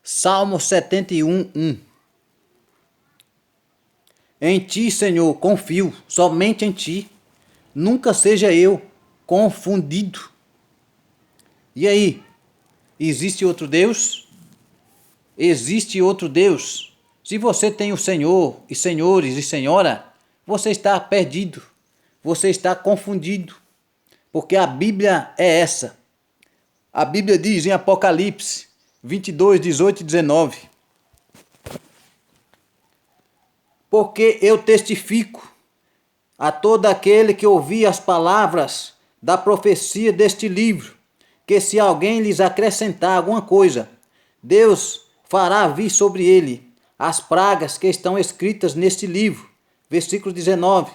Salmo 71, 1. Em ti, Senhor, confio, somente em ti. Nunca seja eu confundido. E aí, existe outro Deus? Existe outro Deus? Se você tem o Senhor e senhores e senhora, você está perdido. Você está confundido. Porque a Bíblia é essa. A Bíblia diz em Apocalipse 22, 18 e 19. Porque eu testifico a todo aquele que ouvir as palavras da profecia deste livro, que se alguém lhes acrescentar alguma coisa, Deus fará vir sobre ele as pragas que estão escritas neste livro. Versículo 19.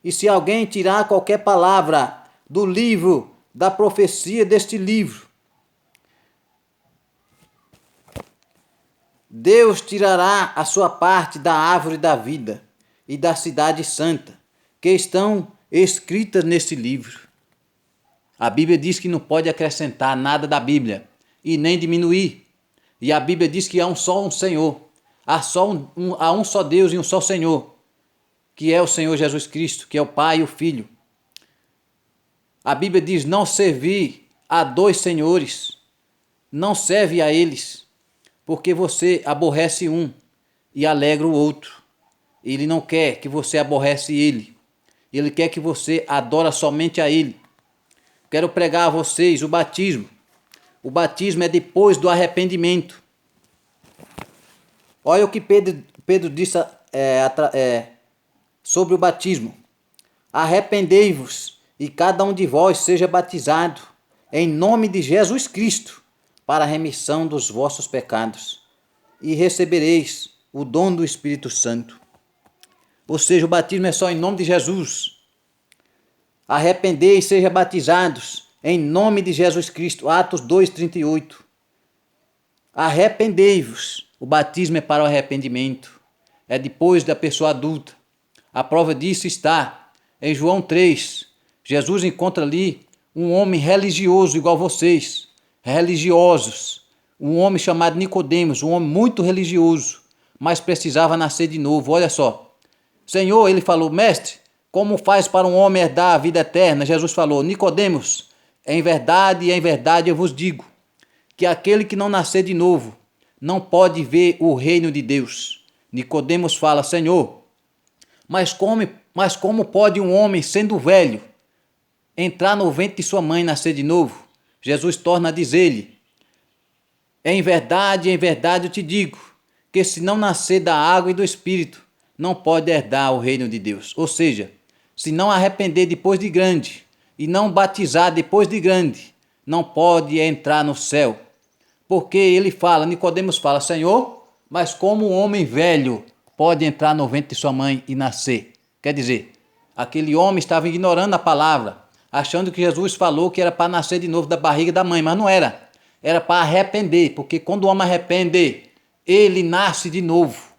E se alguém tirar qualquer palavra do livro da profecia deste livro, Deus tirará a sua parte da árvore da vida e da cidade santa, que estão escritas nesse livro. A Bíblia diz que não pode acrescentar nada da Bíblia e nem diminuir. E a Bíblia diz que há um Senhor, há um só Deus e um só Senhor, que é o Senhor Jesus Cristo, que é o Pai e o Filho. A Bíblia diz: não servir a dois senhores, não serve a eles, porque você aborrece um e alegra o outro. Ele não quer que você aborrece ele. Ele quer que você adora somente a ele. Quero pregar a vocês o batismo. O batismo é depois do arrependimento. Olha o que Pedro disse sobre o batismo. Arrependei-vos e cada um de vós seja batizado em nome de Jesus Cristo para a remissão dos vossos pecados, e recebereis o dom do Espírito Santo. Ou seja, o batismo é só em nome de Jesus. Arrependei e sejam batizados em nome de Jesus Cristo. Atos 2:38. Arrependei-vos. O batismo é para o arrependimento. É depois da pessoa adulta. A prova disso está em João 3. Jesus encontra ali um homem religioso igual vocês, religiosos. Um homem chamado Nicodemos, um homem muito religioso, mas precisava nascer de novo. Olha só. Senhor, ele falou: mestre, como faz para um homem herdar a vida eterna? Jesus falou: Nicodemos, em verdade eu vos digo, que aquele que não nascer de novo não pode ver o reino de Deus. Nicodemos fala: Senhor, mas como pode um homem, sendo velho, entrar no ventre de sua mãe e nascer de novo? Jesus torna a dizer-lhe: em verdade eu te digo, que se não nascer da água e do Espírito, não pode herdar o reino de Deus. Ou seja, se não arrepender depois de grande e não batizar depois de grande, não pode entrar no céu. Porque Nicodemos fala: Senhor, mas como um homem velho pode entrar no ventre de sua mãe e nascer? Quer dizer, aquele homem estava ignorando a palavra, achando que Jesus falou que era para nascer de novo da barriga da mãe, mas não era. Era para arrepender, porque quando o homem arrepende, ele nasce de novo.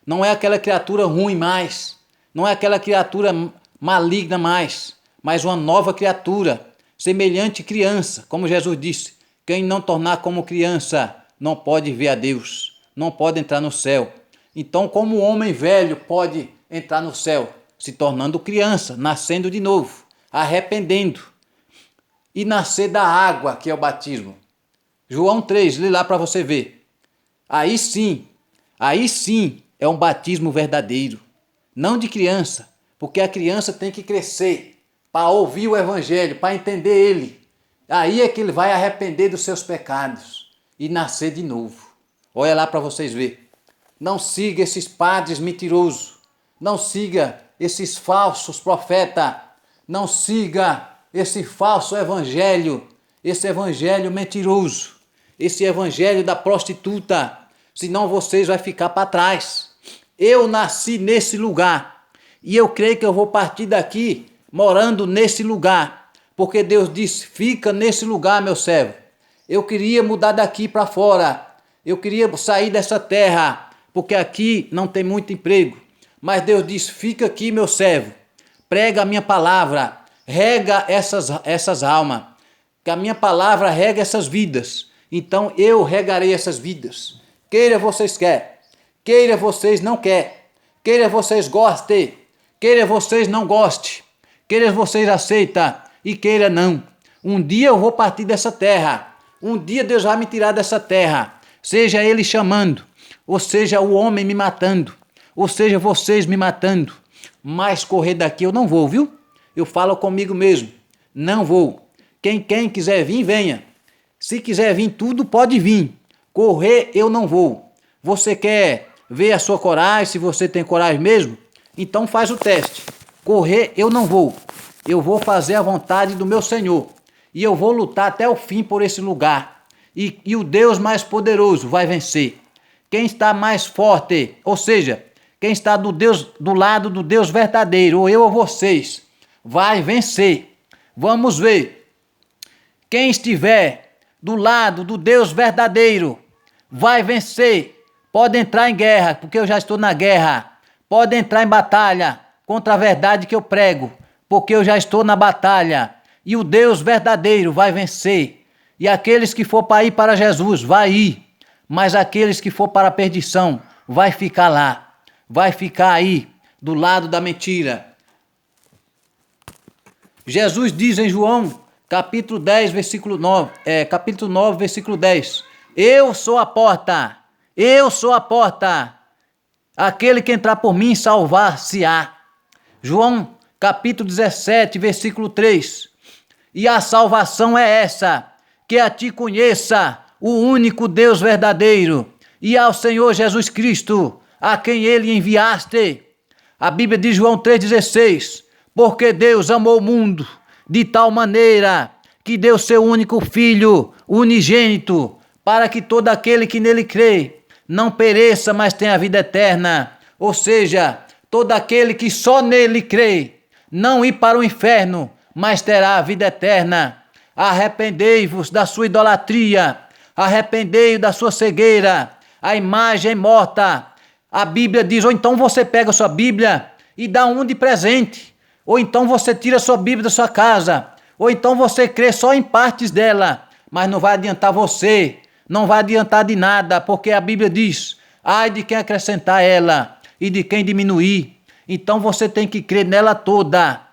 Não é aquela criatura ruim mais, não é aquela criatura maligna mais, mas uma nova criatura, semelhante criança, como Jesus disse: quem não tornar como criança não pode ver a Deus, não pode entrar no céu. Então, como o homem velho pode entrar no céu? Se tornando criança, nascendo de novo, arrependendo e nascer da água, que é o batismo. João 3, lê lá para você ver. Aí sim é um batismo verdadeiro, não de criança, porque a criança tem que crescer para ouvir o evangelho, para entender ele. Aí é que ele vai arrepender dos seus pecados e nascer de novo. Olha lá para vocês verem. Não siga esses padres mentirosos, não siga esses falsos profetas, não siga esse falso evangelho, esse evangelho mentiroso, esse evangelho da prostituta, senão vocês vão ficar para trás. Eu nasci nesse lugar e eu creio que eu vou partir daqui morando nesse lugar, porque Deus disse: fica nesse lugar, meu servo. Eu queria mudar daqui para fora, eu queria sair dessa terra, porque aqui não tem muito emprego, mas Deus disse: fica aqui, meu servo, prega a minha palavra, rega essas almas, que a minha palavra rega essas vidas, Então eu regarei essas vidas. Queira vocês quer, queira vocês não quer, queira vocês gostem, queira vocês não goste, queira vocês aceita e queira não. Um dia eu vou partir dessa terra. Um dia Deus vai me tirar dessa terra. Seja Ele chamando, ou seja o homem me matando, ou seja vocês me matando. Mas correr daqui eu não vou, viu? Eu falo comigo mesmo. Não vou. Quem quiser vir, venha. Se quiser vir tudo, pode vir. Correr eu não vou. Você quer ver a sua coragem, se você tem coragem mesmo? Então faz o teste. Correr eu não vou. Eu vou fazer a vontade do meu Senhor. E eu vou lutar até o fim por esse lugar. E o Deus mais poderoso vai vencer. Quem está mais forte, ou seja, quem está do lado do Deus verdadeiro, ou eu ou vocês, vai vencer. Vamos ver. Quem estiver do lado do Deus verdadeiro vai vencer. Pode entrar em guerra, porque eu já estou na guerra. Pode entrar em batalha contra a verdade que eu prego, porque eu já estou na batalha. E o Deus verdadeiro vai vencer. E aqueles que for para ir para Jesus, vai ir. Mas aqueles que for para a perdição, vai ficar lá. Vai ficar aí, do lado da mentira. Jesus diz em João, capítulo 10, versículo 9, capítulo 9, versículo 10. Eu sou a porta. Eu sou a porta. Aquele que entrar por mim salvar-se-á. João, capítulo 17, versículo 3. E a salvação é essa, que a ti conheça o único Deus verdadeiro e ao Senhor Jesus Cristo, a quem ele enviaste. A Bíblia diz João 3,16, porque Deus amou o mundo de tal maneira que deu seu único Filho, unigênito, para que todo aquele que nele crê não pereça, mas tenha a vida eterna. Ou seja, todo aquele que só nele crê, não ir para o inferno, mas terá a vida eterna. Arrependei-vos da sua idolatria, arrependei-vos da sua cegueira, a imagem é morta. A Bíblia diz, ou então você pega a sua Bíblia e dá um de presente, ou então você tira a sua Bíblia da sua casa, ou então você crê só em partes dela, mas não vai adiantar você, não vai adiantar de nada, porque a Bíblia diz, ai de quem acrescentar ela e de quem diminuir. Então você tem que crer nela toda,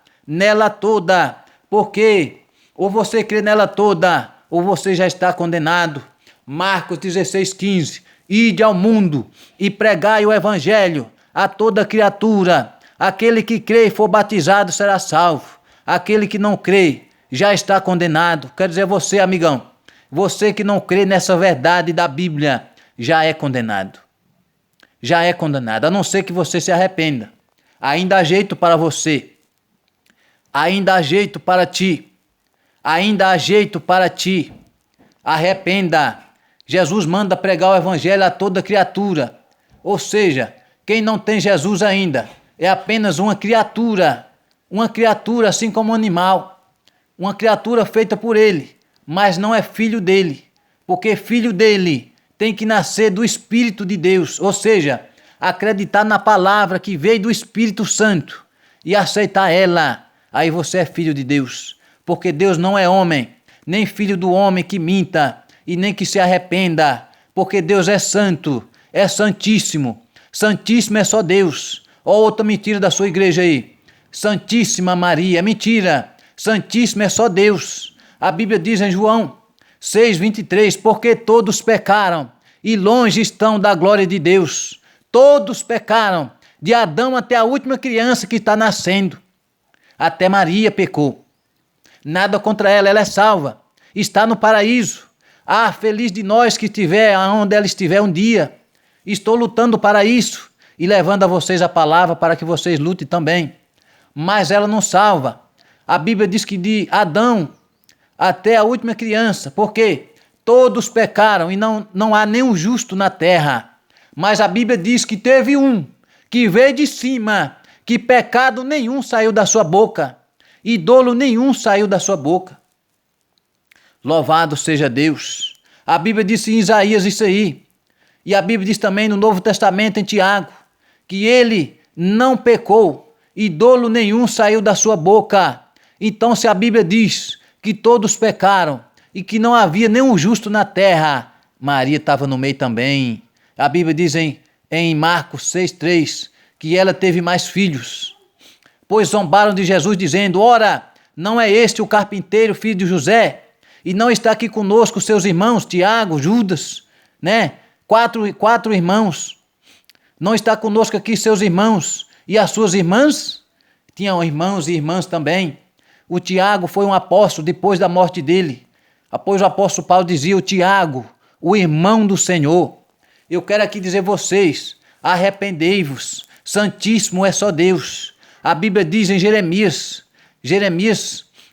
porque ou você crê nela toda, ou você já está condenado. Marcos 16,15. Ide ao mundo e pregai o evangelho a toda criatura. Aquele que crê e for batizado será salvo. Aquele que não crê já está condenado. Quer dizer, você, amigão, você que não crê nessa verdade da Bíblia, já é condenado. Já é condenado, a não ser que você se arrependa. Ainda há jeito para você. Ainda há jeito para ti. Ainda há jeito para ti. Arrependa. Jesus manda pregar o evangelho a toda criatura. Ou seja, quem não tem Jesus ainda é apenas uma criatura assim como um animal. Uma criatura feita por ele, mas não é filho dele. Porque filho dele tem que nascer do Espírito de Deus. Ou seja, acreditar na palavra que veio do Espírito Santo e aceitar ela. Aí você é filho de Deus. Porque Deus não é homem, nem filho do homem que minta e nem que se arrependa. Porque Deus é santo, é santíssimo. Santíssimo é só Deus. Ó, outra mentira da sua igreja aí. Santíssima Maria, mentira. Santíssimo é só Deus. A Bíblia diz em João 6,23, porque todos pecaram e longe estão da glória de Deus. Todos pecaram, de Adão até a última criança que está nascendo. Até Maria pecou. Nada contra ela, ela é salva. Está no paraíso. Ah, feliz de nós que estiver onde ela estiver um dia. Estou lutando para isso e levando a vocês a palavra para que vocês lutem também. Mas ela não salva. A Bíblia diz que de Adão até a última criança, porque todos pecaram e não há nenhum justo na terra. Mas a Bíblia diz que teve um que veio de cima, que pecado nenhum saiu da sua boca, e dolo nenhum saiu da sua boca. Louvado seja Deus. A Bíblia diz em Isaías isso aí. E a Bíblia diz também no Novo Testamento em Tiago, que ele não pecou e dolo nenhum saiu da sua boca. Então se a Bíblia diz que todos pecaram e que não havia nenhum justo na terra, Maria estava no meio também. A Bíblia diz em Marcos 6,3 que ela teve mais filhos. Pois zombaram de Jesus, dizendo: ora, não é este o carpinteiro, filho de José? E não está aqui conosco seus irmãos, Tiago, Judas, né? Quatro irmãos. Não está conosco aqui seus irmãos e as suas irmãs? Tinham irmãos e irmãs também. O Tiago foi um apóstolo depois da morte dele. Após o apóstolo Paulo dizia: o Tiago, o irmão do Senhor. Eu quero aqui dizer a vocês: arrependei-vos, santíssimo é só Deus. A Bíblia diz em Jeremias,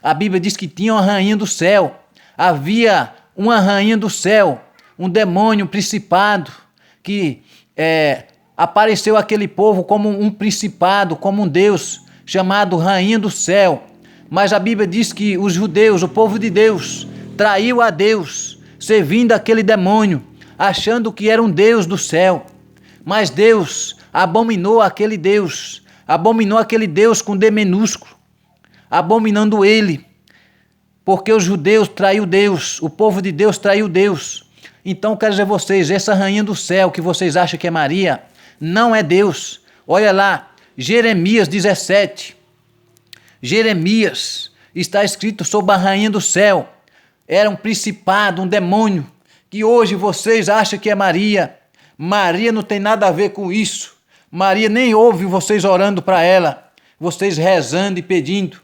a Bíblia diz que tinha uma rainha do céu. Havia uma rainha do céu, um demônio, um principado, que apareceu àquele povo como um principado, como um Deus, chamado rainha do céu. Mas a Bíblia diz que os judeus, o povo de Deus, traiu a Deus, servindo aquele demônio, achando que era um Deus do céu. Mas Deus abominou aquele Deus com D minúsculo, abominando ele, porque os judeus traiu Deus, o povo de Deus traiu Deus. Então quero dizer a vocês, essa rainha do céu que vocês acham que é Maria, não é Deus. Olha lá, Jeremias 17. Jeremias, está escrito sobre a rainha do céu. Era um principado, um demônio, que hoje vocês acham que é Maria. Maria não tem nada a ver com isso. Maria nem ouve vocês orando para ela, vocês rezando e pedindo,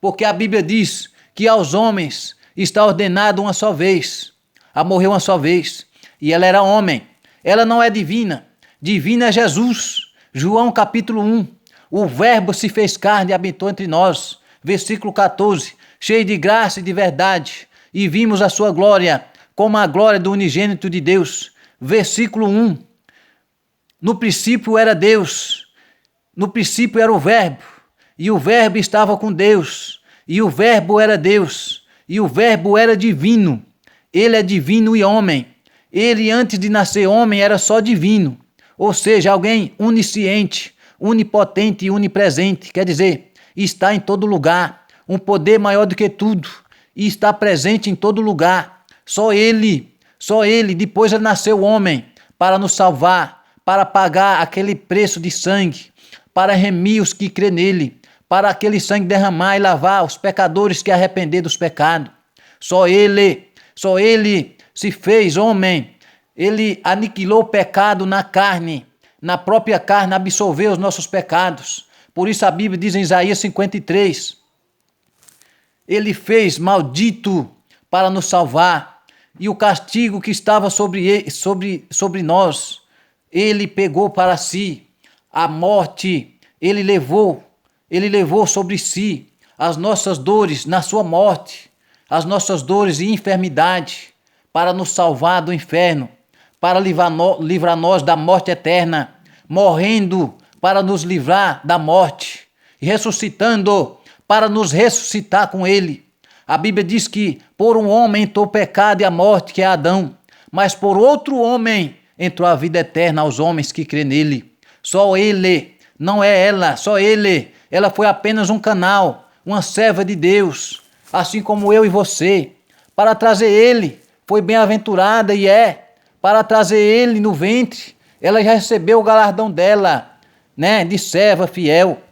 porque a Bíblia diz que aos homens está ordenado uma só vez, a morrer uma só vez, e ela era homem. Ela não é divina, divina é Jesus. João capítulo 1, o verbo se fez carne e habitou entre nós, versículo 14, cheio de graça e de verdade, e vimos a sua glória, como a glória do unigênito de Deus. Versículo 1, no princípio era Deus, no princípio era o verbo, e o verbo estava com Deus, e o verbo era Deus, e o verbo era divino. Ele é divino e homem. Ele, antes de nascer homem, era só divino, ou seja, alguém onisciente, onipotente e onipresente, quer dizer, está em todo lugar, um poder maior do que tudo, e está presente em todo lugar. Só ele, depois ele nasceu homem, para nos salvar, para pagar aquele preço de sangue, para remir os que crê nele, para aquele sangue derramar e lavar os pecadores que arrepender dos pecados. Só ele se fez homem. Ele aniquilou o pecado na carne, na própria carne, absolveu os nossos pecados. Por isso a Bíblia diz em Isaías 53, ele fez maldito para nos salvar, e o castigo que estava sobre nós, ele pegou para si. A morte, ele levou sobre si as nossas dores na sua morte, as nossas dores e enfermidade, para nos salvar do inferno, para livrar nós da morte eterna, morrendo para nos livrar da morte, e ressuscitando para nos ressuscitar com ele. A Bíblia diz que por um homem entrou o pecado e a morte, que é Adão, mas por outro homem entrou a vida eterna aos homens que crê nele. Só ele, não é ela, só ele. Ela foi apenas um canal, uma serva de Deus, assim como eu e você, para trazer ele. Foi bem-aventurada e para trazer ele no ventre. Ela já recebeu o galardão dela, né, de serva fiel.